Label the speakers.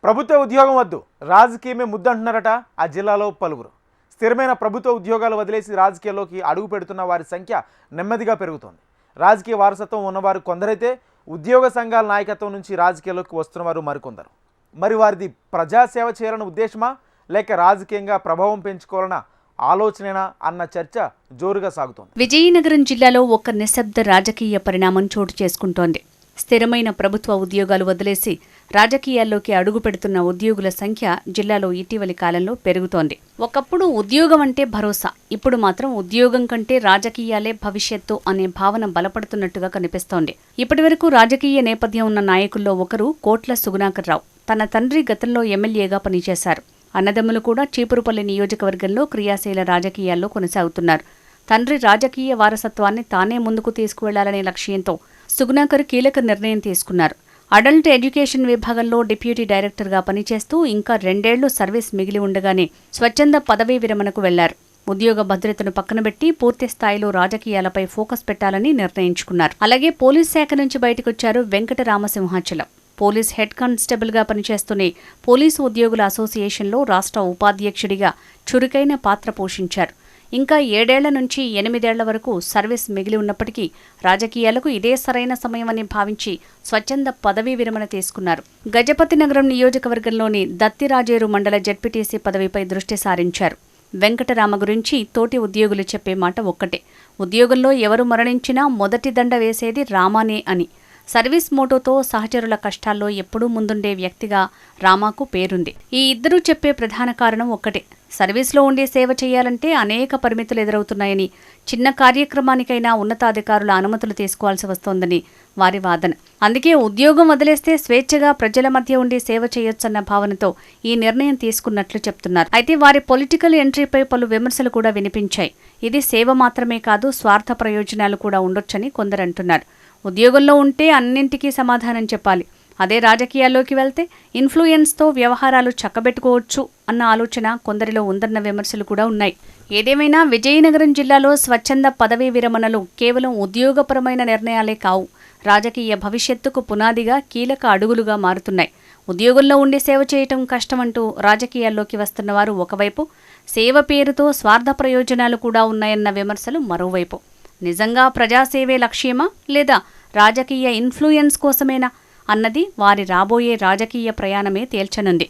Speaker 1: ప్రభుత్వ ఉద్యోగం వద్దు, రాజకీయమే ముద్దంటున్నారట ఆ జిల్లాలో పలువురు. స్థిరమైన ప్రభుత్వ ఉద్యోగాలు వదిలేసి రాజకీయాల్లోకి అడుగు పెడుతున్న వారి సంఖ్య నెమ్మదిగా పెరుగుతోంది. రాజకీయ వారసత్వం ఉన్నవారు కొందరైతే ఉద్యోగ సంఘాల నాయకత్వం నుంచి రాజకీయాల్లోకి వస్తున్నవారు మరికొందరు. మరి వారిది ప్రజాసేవ చేయాలన్న ఉద్దేశమా, లేక రాజకీయంగా ప్రభావం పెంచుకోవాలన్న ఆలోచనేనా అన్న చర్చ జోరుగా సాగుతోంది.
Speaker 2: విజయనగరం జిల్లాలో ఒక నిశ్శబ్ద రాజకీయ పరిణామం చోటు చేసుకుంటోంది. స్థిరమైన ప్రభుత్వ ఉద్యోగాలు వదిలేసి రాజకీయాల్లోకి అడుగు పెడుతున్న ఉద్యోగుల సంఖ్య జిల్లాలో ఇటీవలి కాలంలో పెరుగుతోంది. ఒకప్పుడు ఉద్యోగం అంటే భరోసా, ఇప్పుడు మాత్రం ఉద్యోగం కంటే రాజకీయాలే భవిష్యత్తు అనే భావన బలపడుతున్నట్టుగా కనిపిస్తోంది. ఇప్పటివరకు రాజకీయ నేపథ్యం ఉన్న నాయకుల్లో ఒకరు కోట్ల సుగుణాకర్ రావు. తన తండ్రి గతంలో ఎమ్మెల్యేగా పనిచేశారు. అన్నదమ్ములు కూడా చీపురుపల్లి నియోజకవర్గంలో క్రియాశీల రాజకీయాల్లో కొనసాగుతున్నారు. తండ్రి రాజకీయ వారసత్వాన్ని తానే ముందుకు తీసుకువెళ్లాలనే లక్ష్యంతో సుగుణాకర్ కీలక నిర్ణయం తీసుకున్నారు. అడల్ట్ ఎడ్యుకేషన్ విభాగంలో డిప్యూటీ డైరెక్టర్గా పనిచేస్తూ ఇంకా 2 ఏళ్లు సర్వీస్ మిగిలి ఉండగానే స్వచ్ఛంద పదవీ విరమణకు వెళ్లారు. ఉద్యోగ భద్రతను పక్కనబెట్టి పూర్తి స్థాయిలో రాజకీయాలపై ఫోకస్ పెట్టాలని నిర్ణయించుకున్నారు. అలాగే పోలీస్ శాఖ నుంచి బయటకొచ్చారు వెంకటరామసింహాచలం. పోలీస్ హెడ్ కానిస్టేబుల్గా పనిచేస్తూనే పోలీసు ఉద్యోగుల అసోసియేషన్లో రాష్ట్ర ఉపాధ్యక్షుడిగా చురుకైన పాత్ర పోషించారు. ఇంకా 7 ఏళ్ల నుంచి 8 ఏళ్ల వరకు సర్వీస్ మిగిలి ఉన్నప్పటికీ రాజకీయాలకు ఇదే సరైన సమయమని భావించి స్వచ్ఛంద పదవీ విరమణ తీసుకున్నారు. గజపతి నగరం నియోజకవర్గంలోని దత్తిరాజేరు మండల జెడ్పీటీసీ పదవిపై దృష్టి సారించారు. వెంకటరామ గురించి తోటి ఉద్యోగులు చెప్పే మాట ఒక్కటే, ఉద్యోగంలో ఎవరు మరణించినా మొదటి దండ వేసేది రామానే అని. సర్వీస్ మోటోతో సహచరుల కష్టాల్లో ఎప్పుడూ ముందుండే వ్యక్తిగా రామాకు పేరుంది. ఈ ఇద్దరూ చెప్పే ప్రధాన కారణం ఒక్కటే, సర్వీస్లో ఉండి సేవ చేయాలంటే అనేక పరిమితులు ఎదురవుతున్నాయని, చిన్న కార్యక్రమానికైనా ఉన్నతాధికారుల అనుమతులు తీసుకోవాల్సి వస్తోందని వారి వాదన. అందుకే ఉద్యోగం వదిలేస్తే స్వేచ్ఛగా ప్రజల మధ్య ఉండి సేవ చేయొచ్చన్న భావనతో ఈ నిర్ణయం తీసుకున్నట్లు చెప్తున్నారు. అయితే వారి పొలిటికల్ ఎంట్రీపై పలు విమర్శలు కూడా వినిపించాయి. ఇది సేవ మాత్రమే కాదు, స్వార్థ ప్రయోజనాలు కూడా ఉండొచ్చని కొందరు అంటున్నారు. ఉద్యోగంలో ఉంటే అన్నింటికీ సమాధానం చెప్పాలి, అదే రాజకీయాల్లోకి వెళ్తే ఇన్ఫ్లుయెన్స్తో వ్యవహారాలు చక్కబెట్టుకోవచ్చు అన్న ఆలోచన కొందరిలో ఉందన్న విమర్శలు కూడా ఉన్నాయి. ఏదేమైనా విజయనగరం జిల్లాలో స్వచ్ఛంద పదవీ విరమణలు కేవలం ఉద్యోగపరమైన నిర్ణయాలే కావు, రాజకీయ భవిష్యత్తుకు పునాదిగా కీలక అడుగులుగా మారుతున్నాయి. ఉద్యోగంలో ఉండి సేవ చేయటం కష్టమంటూ రాజకీయాల్లోకి వస్తున్నవారు ఒకవైపు, సేవ పేరుతో స్వార్థ ప్రయోజనాలు కూడా ఉన్నాయన్న విమర్శలు మరోవైపు. నిజంగా ప్రజాసేవే లక్ష్యమా, లేదా రాజకీయ ఇన్ఫ్లుయెన్స్ కోసమేనా అన్నది వారి రాబోయే రాజకీయ ప్రయాణమే తేల్చనుంది.